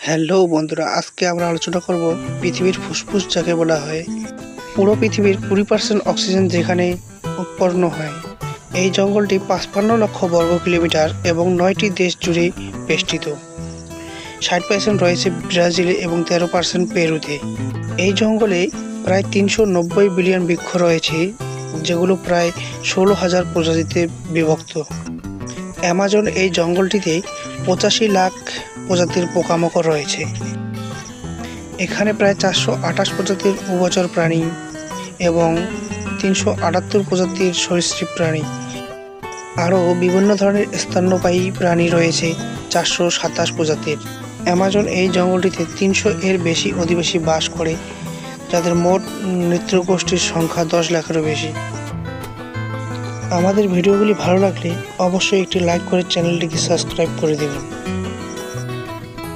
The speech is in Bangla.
হ্যালো বন্ধুরা, আজকে আমরা আলোচনা করব পৃথিবীর ফুসফুস যাকে বলা হয়। পুরো পৃথিবীর 20% অক্সিজেন যেখানে উৎপন্ন হয়। এই জঙ্গলটি 55 লক্ষ বর্গ কিলোমিটার এবং 9টি দেশ জুড়ে বেষ্টিত। 60% রয়েছে ব্রাজিলে এবং 13% পেরুতে। এই জঙ্গলে প্রায় 390 বিলিয়ন বৃক্ষ রয়েছে, যেগুলো প্রায় 16,000 প্রজাতিতে বিভক্ত। অ্যামাজন এই জঙ্গলটিতে 85 লাখ প্রজাতির পোকামাকড় রয়েছে। এখানে প্রায় 428 প্রজাতির উভচর প্রাণী এবং 378 প্রজাতির সরীসৃপ প্রাণী। আরও বিভিন্ন ধরনের স্তন্যপায়ী প্রাণী রয়েছে 427 প্রজাতির। অ্যামাজন এই জঙ্গলটিতে 300 এর বেশি অধিবাসী বাস করে, যাদের মোট নৃত্যগোষ্ঠীর সংখ্যা 10 লাখেরও বেশি। আমাদের ভিডিওগুলি ভালো লাগলে অবশ্যই একটি লাইক করে চ্যানেলটিকে সাবস্ক্রাইব করে দেবেন।